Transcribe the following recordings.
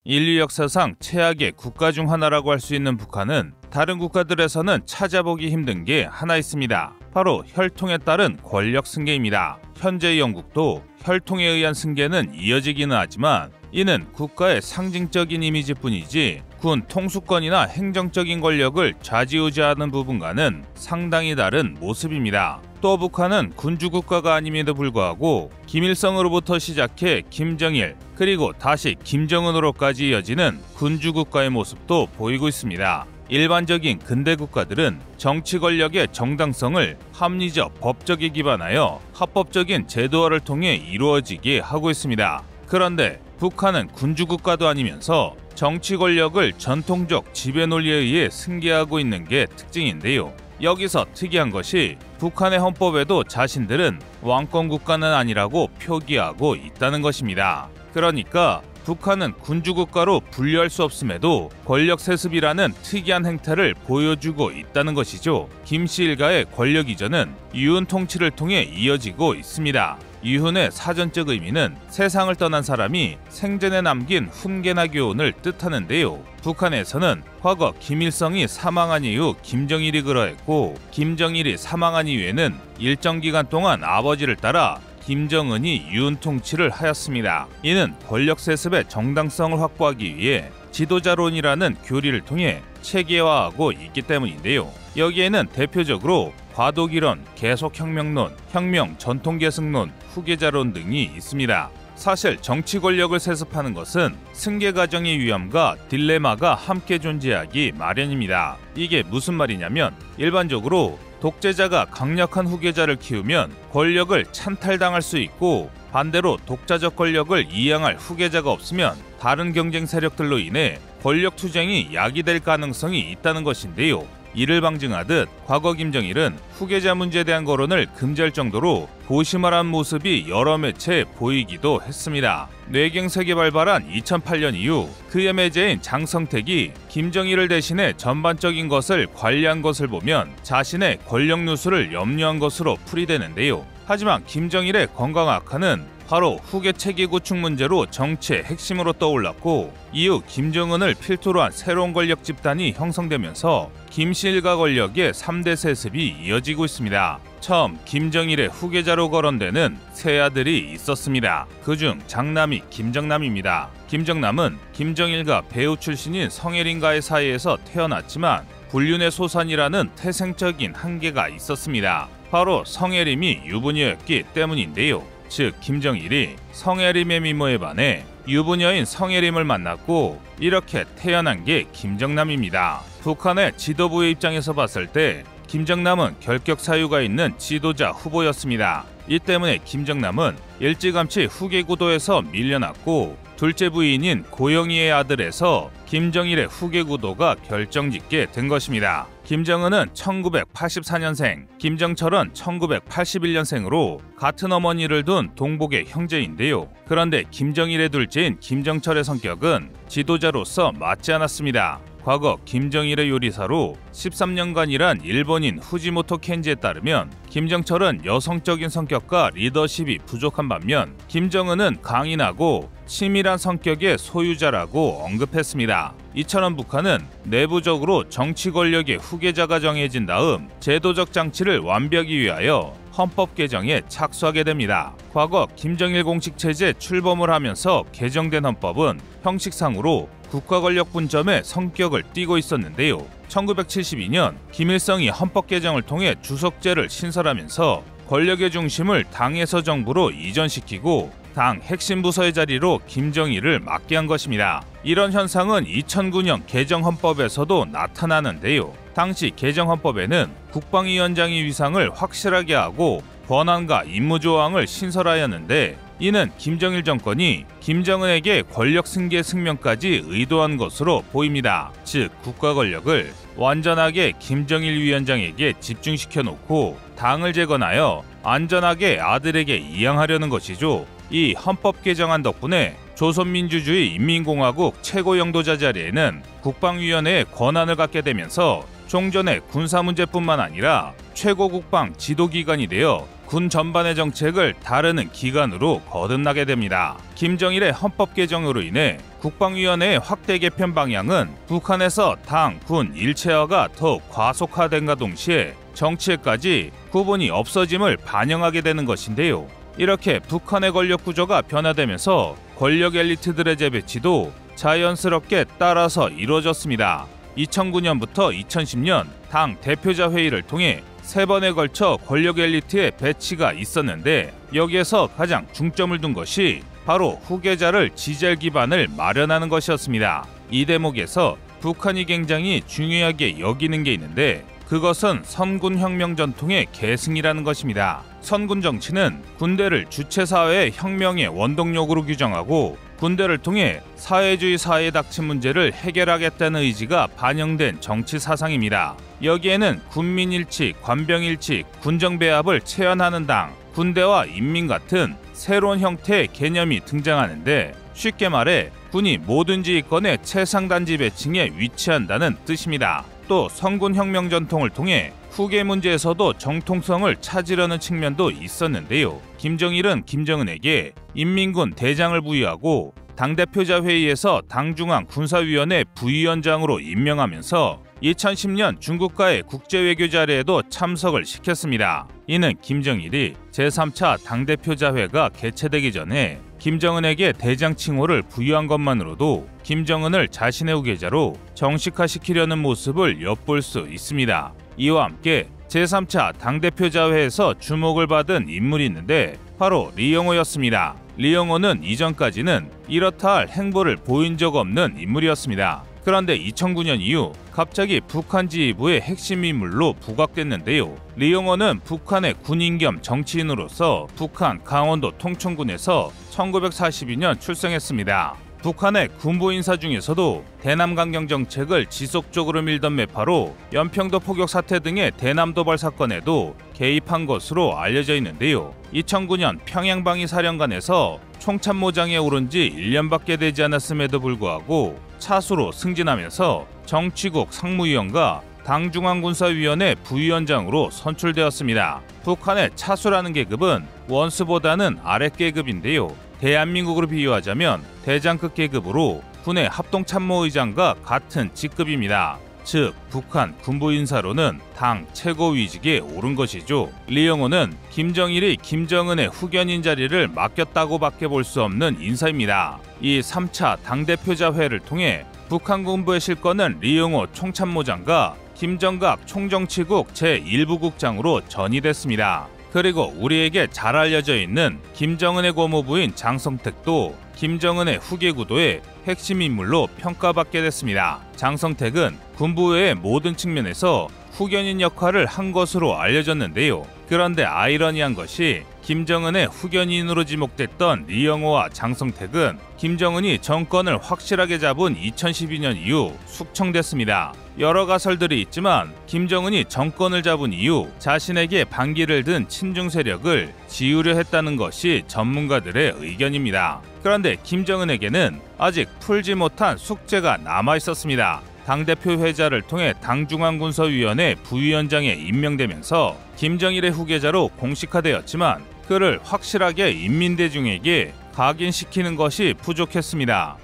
인류 역사상 최악의 국가 중 하나라고 할 수 있는 북한은 다른 국가들에서는 찾아보기 힘든 게 하나 있습니다. 바로 혈통에 따른 권력 승계입니다. 현재 영국도 혈통에 의한 승계는 이어지기는 하지만 이는 국가의 상징적인 이미지뿐이지 군 통수권이나 행정적인 권력을 좌지우지하는 부분과는 상당히 다른 모습입니다. 또 북한은 군주국가가 아님에도 불구하고 김일성으로부터 시작해 김정일 그리고 다시 김정은으로까지 이어지는 군주국가의 모습도 보이고 있습니다. 일반적인 근대 국가들은 정치 권력의 정당성을 합리적, 법적에 기반하여 합법적인 제도화를 통해 이루어지게 하고 있습니다. 그런데 북한은 군주국가도 아니면서 정치 권력을 전통적 지배 논리에 의해 승계하고 있는 게 특징인데요. 여기서 특이한 것이 북한의 헌법에도 자신들은 왕권 국가는 아니라고 표기하고 있다는 것입니다. 그러니까 북한은 군주국가로 분류할 수 없음에도 권력 세습이라는 특이한 행태를 보여주고 있다는 것이죠. 김씨 일가의 권력 이전은 유훈 통치를 통해 이어지고 있습니다. 유훈의 사전적 의미는 세상을 떠난 사람이 생전에 남긴 훈계나 교훈을 뜻하는데요. 북한에서는 과거 김일성이 사망한 이후 김정일이 그러했고 김정일이 사망한 이후에는 일정 기간 동안 아버지를 따라 김정은이 유훈 통치를 하였습니다. 이는 권력 세습의 정당성을 확보하기 위해 지도자론이라는 교리를 통해 체계화하고 있기 때문인데요. 여기에는 대표적으로 과도기론, 계속혁명론, 혁명 전통계승론, 후계자론 등이 있습니다. 사실 정치 권력을 세습하는 것은 승계 과정의 위험과 딜레마가 함께 존재하기 마련입니다. 이게 무슨 말이냐면 일반적으로 독재자가 강력한 후계자를 키우면 권력을 찬탈당할 수 있고 반대로 독자적 권력을 이양할 후계자가 없으면 다른 경쟁 세력들로 인해 권력 투쟁이 야기될 가능성이 있다는 것인데요. 이를 방증하듯 과거 김정일은 후계자 문제에 대한 거론을 금지할 정도로 고심활한 모습이 여러 매체에 보이기도 했습니다. 뇌경색이 발발한 2008년 이후 그의 매제인 장성택이 김정일을 대신해 전반적인 것을 관리한 것을 보면 자신의 권력 누수를 염려한 것으로 풀이되는데요. 하지만 김정일의 건강 악화는 바로 후계 체계 구축 문제로 정치의 핵심으로 떠올랐고 이후 김정은을 필두로 한 새로운 권력 집단이 형성되면서 김씨 일가 권력의 3대 세습이 이어지고 있습니다. 처음 김정일의 후계자로 거론되는 세 아들이 있었습니다. 그중 장남이 김정남입니다. 김정남은 김정일과 배우 출신인 성혜린과의 사이에서 태어났지만 불륜의 소산이라는 태생적인 한계가 있었습니다. 바로 성혜림이 유부녀였기 때문인데요. 즉 김정일이 성혜림의 미모에 반해 유부녀인 성혜림을 만났고 이렇게 태어난 게 김정남입니다. 북한의 지도부의 입장에서 봤을 때 김정남은 결격 사유가 있는 지도자 후보였습니다. 이 때문에 김정남은 일찌감치 후계 구도에서 밀려났고 둘째 부인인 고영희의 아들에서 김정일의 후계 구도가 결정짓게 된 것입니다. 김정은은 1984년생, 김정철은 1981년생으로 같은 어머니를 둔 동복의 형제인데요. 그런데 김정일의 둘째인 김정철의 성격은 지도자로서 맞지 않았습니다. 과거 김정일의 요리사로 13년간 일한 일본인 후지모토 켄지에 따르면 김정철은 여성적인 성격과 리더십이 부족한 반면 김정은은 강인하고 치밀한 성격의 소유자라고 언급했습니다. 이처럼 북한은 내부적으로 정치 권력의 후계자가 정해진 다음 제도적 장치를 완비하기 위하여 헌법 개정에 착수하게 됩니다. 과거 김정일 공식체제 출범을 하면서 개정된 헌법은 형식상으로 국가 권력 분점의 성격을 띠고 있었는데요. 1972년 김일성이 헌법 개정을 통해 주석제를 신설하면서 권력의 중심을 당에서 정부로 이전시키고 당 핵심 부서의 자리로 김정일을 맡게 한 것입니다. 이런 현상은 2009년 개정 헌법에서도 나타나는데요. 당시 개정 헌법에는 국방위원장의 위상을 확실하게 하고 권한과 임무 조항을 신설하였는데 이는 김정일 정권이 김정은에게 권력 승계 승명까지 의도한 것으로 보입니다. 즉 국가 권력을 완전하게 김정일 위원장에게 집중시켜 놓고 당을 재건하여 안전하게 아들에게 이양하려는 것이죠. 이 헌법 개정안 덕분에 조선민주주의 인민공화국 최고영도자 자리에는 국방위원회의 권한을 갖게 되면서 종전의 군사 문제뿐만 아니라 최고국방 지도기관이 되어 군 전반의 정책을 다루는 기관으로 거듭나게 됩니다. 김정일의 헌법 개정으로 인해 국방위원회의 확대 개편 방향은 북한에서 당, 군 일체화가 더욱 과속화된과 동시에 정치에까지 구분이 없어짐을 반영하게 되는 것인데요. 이렇게 북한의 권력 구조가 변화되면서 권력 엘리트들의 재배치도 자연스럽게 따라서 이루어졌습니다. 2009년부터 2010년 당 대표자 회의를 통해 3번에 걸쳐 권력 엘리트의 배치가 있었는데 여기에서 가장 중점을 둔 것이 바로 후계자를 지지할 기반을 마련하는 것이었습니다. 이 대목에서 북한이 굉장히 중요하게 여기는 게 있는데 그것은 선군혁명 전통의 계승이라는 것입니다. 선군 정치는 군대를 주체사회의 혁명의 원동력으로 규정하고 군대를 통해 사회주의 사회에 닥친 문제를 해결하겠다는 의지가 반영된 정치 사상입니다. 여기에는 군민일치, 관병일치, 군정배합을 체현하는 당, 군대와 인민 같은 새로운 형태의 개념이 등장하는데 쉽게 말해 군이 모든 지휘권의 최상단지 배층에 위치한다는 뜻입니다. 또 선군혁명 전통을 통해 후계 문제에서도 정통성을 찾으려는 측면도 있었는데요. 김정일은 김정은에게 인민군 대장을 부여하고 당대표자 회의에서 당중앙 군사위원회 부위원장으로 임명하면서 2010년 중국과의 국제외교 자리에도 참석을 시켰습니다. 이는 김정일이 제3차 당대표자회가 개최되기 전에 김정은에게 대장 칭호를 부여한 것만으로도 김정은을 자신의 후계자로 정식화시키려는 모습을 엿볼 수 있습니다. 이와 함께 제3차 당대표자회에서 주목을 받은 인물이 있는데 바로 리영호였습니다. 리영호는 이전까지는 이렇다 할 행보를 보인 적 없는 인물이었습니다. 그런데 2009년 이후 갑자기 북한 지휘부의 핵심 인물로 부각됐는데요. 리영호는 북한의 군인 겸 정치인으로서 북한 강원도 통천군에서 1942년 출생했습니다. 북한의 군부 인사 중에서도 대남강경 정책을 지속적으로 밀던 매파로 연평도 포격 사태 등의 대남 도발 사건에도 개입한 것으로 알려져 있는데요. 2009년 평양방위 사령관에서 총참모장에 오른 지 1년밖에 되지 않았음에도 불구하고 차수로 승진하면서 정치국 상무위원과 당중앙군사위원회 부위원장으로 선출되었습니다. 북한의 차수라는 계급은 원수보다는 아랫 계급인데요. 대한민국으로 비유하자면 대장급 계급으로 군의 합동참모의장과 같은 직급입니다. 즉 북한 군부 인사로는 당 최고위직에 오른 것이죠. 리영호는 김정일이 김정은의 후견인 자리를 맡겼다고 밖에 볼 수 없는 인사입니다. 이 3차 당대표자회를 통해 북한 군부의 실권은 리영호 총참모장과 김정각 총정치국 제1부국장으로 전이됐습니다. 그리고 우리에게 잘 알려져 있는 김정은의 고모부인 장성택도 김정은의 후계 구도의 핵심 인물로 평가받게 됐습니다. 장성택은 군부의 모든 측면에서 후견인 역할을 한 것으로 알려졌는데요. 그런데 아이러니한 것이 김정은의 후견인으로 지목됐던 리영호와 장성택은 김정은이 정권을 확실하게 잡은 2012년 이후 숙청됐습니다. 여러 가설들이 있지만 김정은이 정권을 잡은 이후 자신에게 반기를 든 친중 세력을 지우려 했다는 것이 전문가들의 의견입니다. 그런데 김정은에게는 아직 풀지 못한 숙제가 남아 있었습니다. 당대표 회자를 통해 당중앙군사위원회 부위원장에 임명되면서 김정일의 후계자로 공식화되었지만 그를 확실하게 인민대중에게 각인시키는 것이 부족했습니다.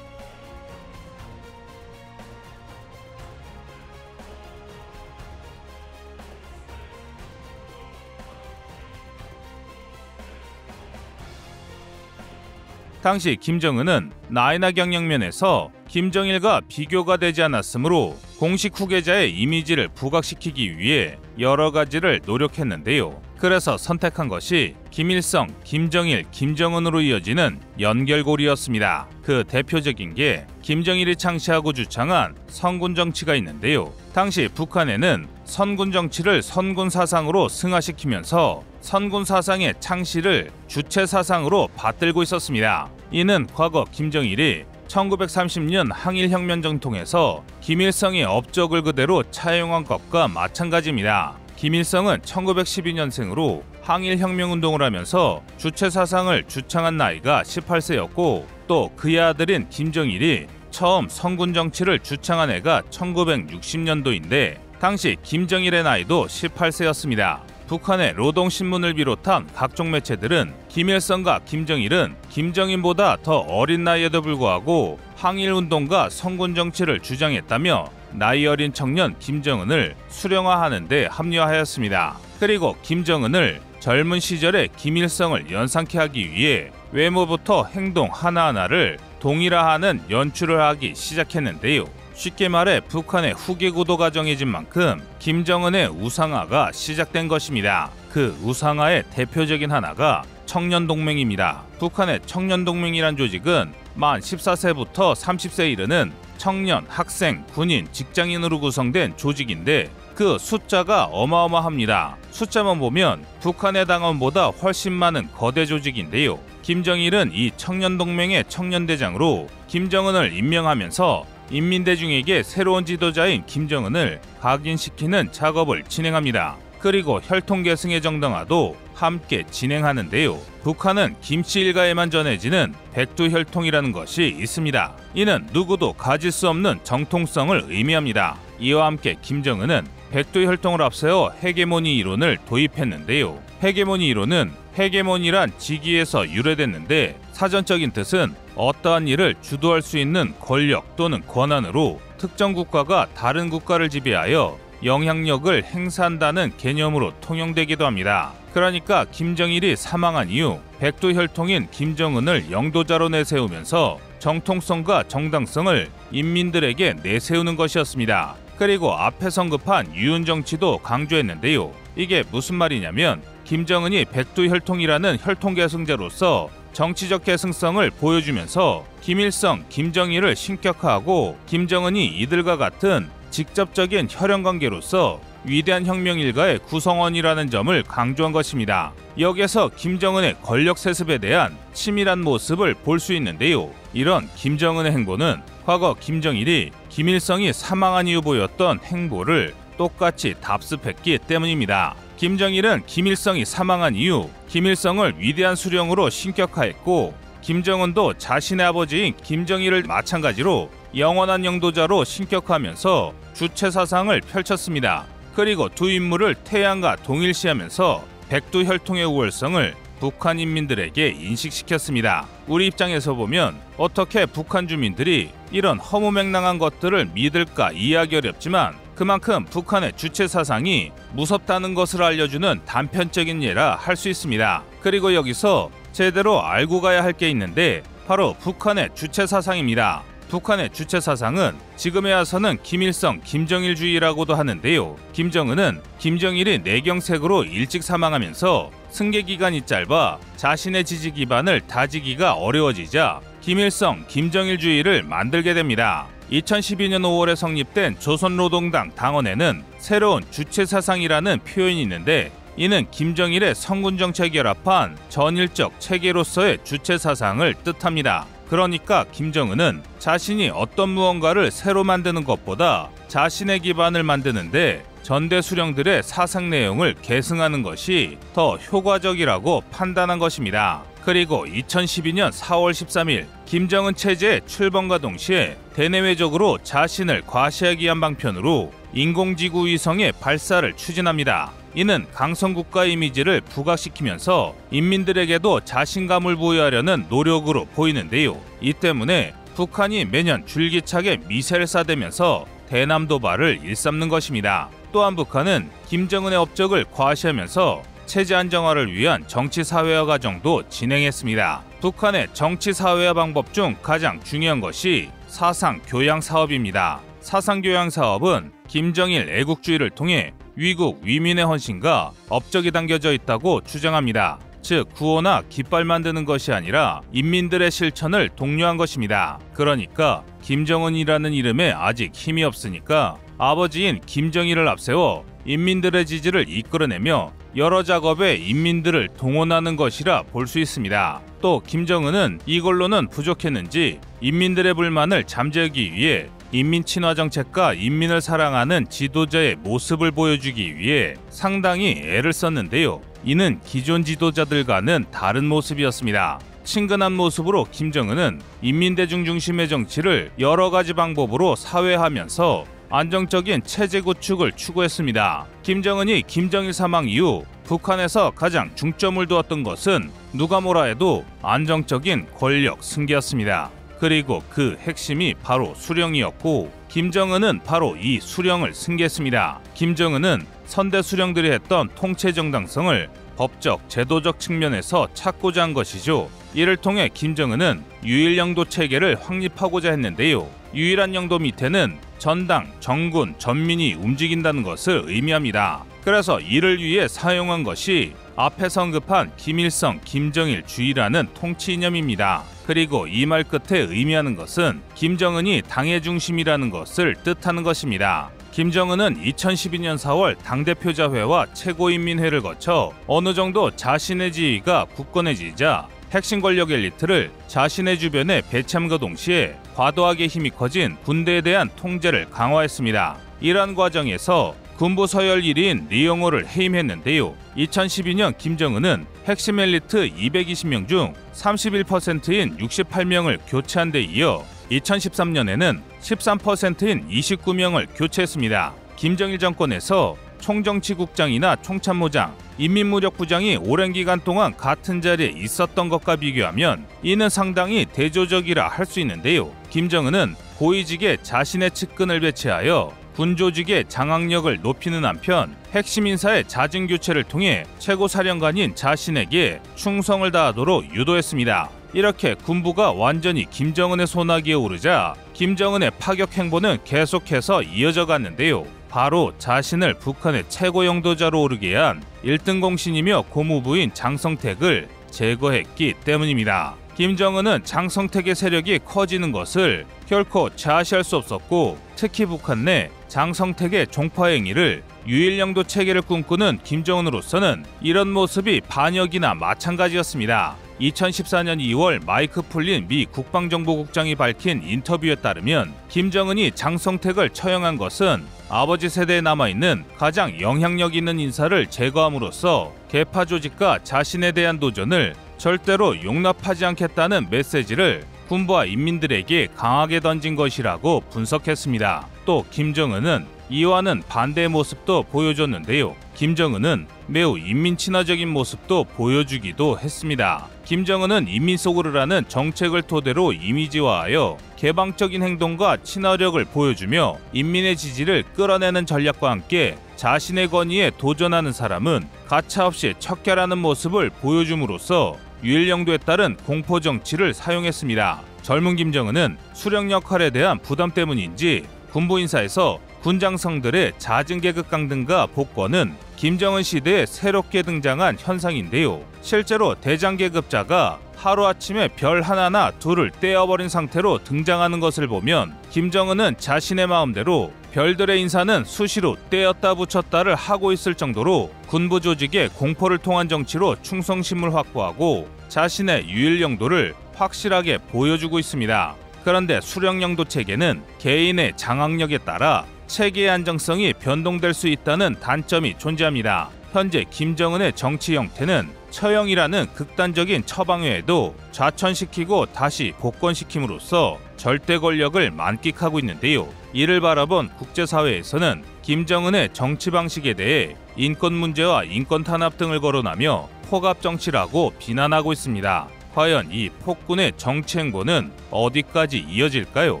당시 김정은은 나이나 경영면에서 김정일과 비교가 되지 않았으므로 공식 후계자의 이미지를 부각시키기 위해 여러 가지를 노력했는데요. 그래서 선택한 것이 김일성, 김정일, 김정은으로 이어지는 연결고리였습니다. 그 대표적인 게 김정일이 창시하고 주창한 선군 정치가 있는데요. 당시 북한에는 선군 정치를 선군 사상으로 승화시키면서 선군 사상의 창시를 주체 사상으로 받들고 있었습니다. 이는 과거 김정일이 1930년 항일혁명전 통해서 김일성의 업적을 그대로 차용한 것과 마찬가지입니다. 김일성은 1912년생으로 항일혁명운동을 하면서 주체 사상을 주창한 나이가 18세였고 또 그의 아들인 김정일이 처음 선군 정치를 주창한 해가 1960년도인데 당시 김정일의 나이도 18세였습니다. 북한의 노동신문을 비롯한 각종 매체들은 김일성과 김정일은 김정일보다 더 어린 나이에도 불구하고 항일운동과 선군정치를 주장했다며 나이 어린 청년 김정은을 수령화하는 데 합류하였습니다. 그리고 김정은을 젊은 시절의 김일성을 연상케 하기 위해 외모부터 행동 하나하나를 동일화하는 연출을 하기 시작했는데요. 쉽게 말해 북한의 후계 구도 과정이진 만큼 김정은의 우상화가 시작된 것입니다. 그 우상화의 대표적인 하나가 청년동맹입니다. 북한의 청년동맹이란 조직은 만 14세부터 30세에 이르는 청년, 학생, 군인, 직장인으로 구성된 조직인데 그 숫자가 어마어마합니다. 숫자만 보면 북한의 당원보다 훨씬 많은 거대 조직인데요. 김정일은 이 청년동맹의 청년대장으로 김정은을 임명하면서 인민대중에게 새로운 지도자인 김정은을 각인시키는 작업을 진행합니다. 그리고 혈통계승의 정당화도 함께 진행하는데요. 북한은 김씨 일가에만 전해지는 백두혈통이라는 것이 있습니다. 이는 누구도 가질 수 없는 정통성을 의미합니다. 이와 함께 김정은은 백두혈통을 앞세워 헤게모니 이론을 도입했는데요. 헤게모니 이론은 헤게모니란 직위에서 유래됐는데 사전적인 뜻은 어떠한 일을 주도할 수 있는 권력 또는 권한으로 특정 국가가 다른 국가를 지배하여 영향력을 행사한다는 개념으로 통용되기도 합니다. 그러니까 김정일이 사망한 이후 백두혈통인 김정은을 영도자로 내세우면서 정통성과 정당성을 인민들에게 내세우는 것이었습니다. 그리고 앞에 언급한 유은정치도 강조했는데요. 이게 무슨 말이냐면 김정은이 백두혈통이라는 혈통계승자로서 정치적 계승성을 보여주면서 김일성, 김정일을 신격화하고 김정은이 이들과 같은 직접적인 혈연관계로서 위대한 혁명 일가의 구성원이라는 점을 강조한 것입니다. 여기에서 김정은의 권력 세습에 대한 치밀한 모습을 볼 수 있는데요. 이런 김정은의 행보는 과거 김정일이 김일성이 사망한 이후 보였던 행보를 똑같이 답습했기 때문입니다. 김정일은 김일성이 사망한 이후 김일성을 위대한 수령으로 신격화했고 김정은도 자신의 아버지인 김정일을 마찬가지로 영원한 영도자로 신격화하면서 주체 사상을 펼쳤습니다. 그리고 두 인물을 태양과 동일시하면서 백두혈통의 우월성을 북한 인민들에게 인식시켰습니다. 우리 입장에서 보면 어떻게 북한 주민들이 이런 허무맹랑한 것들을 믿을까 이해하기 어렵지만 그만큼 북한의 주체 사상이 무섭다는 것을 알려주는 단편적인 예라 할 수 있습니다. 그리고 여기서 제대로 알고 가야 할 게 있는데 바로 북한의 주체 사상입니다. 북한의 주체 사상은 지금에 와서는 김일성, 김정일주의라고도 하는데요. 김정은은 김정일이 내경색으로 일찍 사망하면서 승계 기간이 짧아 자신의 지지 기반을 다지기가 어려워지자 김일성, 김정일주의를 만들게 됩니다. 2012년 5월에 성립된 조선노동당 당원에는 새로운 주체 사상이라는 표현이 있는데 이는 김정일의 선군정책에 결합한 전일적 체계로서의 주체 사상을 뜻합니다. 그러니까 김정은은 자신이 어떤 무언가를 새로 만드는 것보다 자신의 기반을 만드는데 전대 수령들의 사상 내용을 계승하는 것이 더 효과적이라고 판단한 것입니다. 그리고 2012년 4월 13일 김정은 체제의 출범과 동시에 대내외적으로 자신을 과시하기 위한 방편으로 인공지구 위성의 발사를 추진합니다. 이는 강성국가 이미지를 부각시키면서 인민들에게도 자신감을 부여하려는 노력으로 보이는데요. 이 때문에 북한이 매년 줄기차게 미사를 쏴대면서 대남 도발을 일삼는 것입니다. 또한 북한은 김정은의 업적을 과시하면서 체제 안정화를 위한 정치 사회화 과정도 진행했습니다. 북한의 정치 사회화 방법 중 가장 중요한 것이 사상 교양 사업입니다. 사상 교양 사업은 김정일 애국주의를 통해 위국 위민의 헌신과 업적이 담겨져 있다고 주장합니다. 즉 구호나 깃발 만드는 것이 아니라 인민들의 실천을 독려한 것입니다. 그러니까 김정은이라는 이름에 아직 힘이 없으니까 아버지인 김정일을 앞세워 인민들의 지지를 이끌어내며 여러 작업에 인민들을 동원하는 것이라 볼 수 있습니다. 또 김정은은 이걸로는 부족했는지 인민들의 불만을 잠재우기 위해 인민 친화 정책과 인민을 사랑하는 지도자의 모습을 보여주기 위해 상당히 애를 썼는데요. 이는 기존 지도자들과는 다른 모습이었습니다. 친근한 모습으로 김정은은 인민대중 중심의 정치를 여러 가지 방법으로 사회하면서 안정적인 체제 구축을 추구했습니다. 김정은이 김정일 사망 이후 북한에서 가장 중점을 두었던 것은 누가 뭐라 해도 안정적인 권력 승계였습니다. 그리고 그 핵심이 바로 수령이었고 김정은은 바로 이 수령을 승계했습니다. 김정은은 선대 수령들이 했던 통치 정당성을 법적, 제도적 측면에서 찾고자 한 것이죠. 이를 통해 김정은은 유일영도 체계를 확립하고자 했는데요. 유일한 영도 밑에는 전당, 정군, 전민이 움직인다는 것을 의미합니다. 그래서 이를 위해 사용한 것이 앞에서 언급한 김일성, 김정일 주의라는 통치 이념입니다. 그리고 이 말 끝에 의미하는 것은 김정은이 당의 중심이라는 것을 뜻하는 것입니다. 김정은은 2012년 4월 당대표자회와 최고인민회를 거쳐 어느 정도 자신의 지위가 굳건해지자 핵심 권력 엘리트를 자신의 주변에 배치함과 동시에 과도하게 힘이 커진 군대에 대한 통제를 강화했습니다. 이러한 과정에서 군부 서열 1위인 리영호를 해임했는데요. 2012년 김정은은 핵심 엘리트 220명 중 31%인 68명을 교체한 데 이어 2013년에는 13%인 29명을 교체했습니다. 김정일 정권에서 총정치국장이나 총참모장, 인민무력부장이 오랜 기간 동안 같은 자리에 있었던 것과 비교하면 이는 상당히 대조적이라 할 수 있는데요. 김정은은 고위직에 자신의 측근을 배치하여 군조직의 장악력을 높이는 한편 핵심 인사의 잦은 교체를 통해 최고사령관인 자신에게 충성을 다하도록 유도했습니다. 이렇게 군부가 완전히 김정은의 손아귀에 오르자 김정은의 파격 행보는 계속해서 이어져 갔는데요. 바로 자신을 북한의 최고 영도자로 오르게 한 1등 공신이며 고무부인 장성택을 제거했기 때문입니다. 김정은은 장성택의 세력이 커지는 것을 결코 좌시할 수 없었고 특히 북한 내 장성택의 종파 행위를 유일영도 체계를 꿈꾸는 김정은으로서는 이런 모습이 반역이나 마찬가지였습니다. 2014년 2월 마이크 풀린 미 국방정보국장이 밝힌 인터뷰에 따르면 김정은이 장성택을 처형한 것은 아버지 세대에 남아있는 가장 영향력 있는 인사를 제거함으로써 계파 조직과 자신에 대한 도전을 절대로 용납하지 않겠다는 메시지를 군부와 인민들에게 강하게 던진 것이라고 분석했습니다. 또 김정은은 이와는 반대의 모습도 보여줬는데요. 김정은은 매우 인민 친화적인 모습도 보여주기도 했습니다. 김정은은 인민 속으로라는 정책을 토대로 이미지화하여 개방적인 행동과 친화력을 보여주며 인민의 지지를 끌어내는 전략과 함께 자신의 권위에 도전하는 사람은 가차없이 척결하는 모습을 보여줌으로써 유일영도에 따른 공포 정치를 사용했습니다. 젊은 김정은은 수령 역할에 대한 부담 때문인지 군부 인사에서 군장성들의 잦은 계급 강등과 복권은 김정은 시대에 새롭게 등장한 현상인데요. 실제로 대장 계급자가 하루아침에 별 하나나 둘을 떼어버린 상태로 등장하는 것을 보면 김정은은 자신의 마음대로 별들의 인사는 수시로 떼었다 붙였다를 하고 있을 정도로 군부 조직의 공포를 통한 정치로 충성심을 확보하고 자신의 유일영도를 확실하게 보여주고 있습니다. 그런데 수령영도 체계는 개인의 장악력에 따라 체계의 안정성이 변동될 수 있다는 단점이 존재합니다. 현재 김정은의 정치 형태는 처형이라는 극단적인 처방 외에도 좌천시키고 다시 복권시킴으로써 절대 권력을 만끽하고 있는데요. 이를 바라본 국제사회에서는 김정은의 정치 방식에 대해 인권 문제와 인권 탄압 등을 거론하며 폭압 정치라고 비난하고 있습니다. 과연 이 폭군의 정치 행보는 어디까지 이어질까요?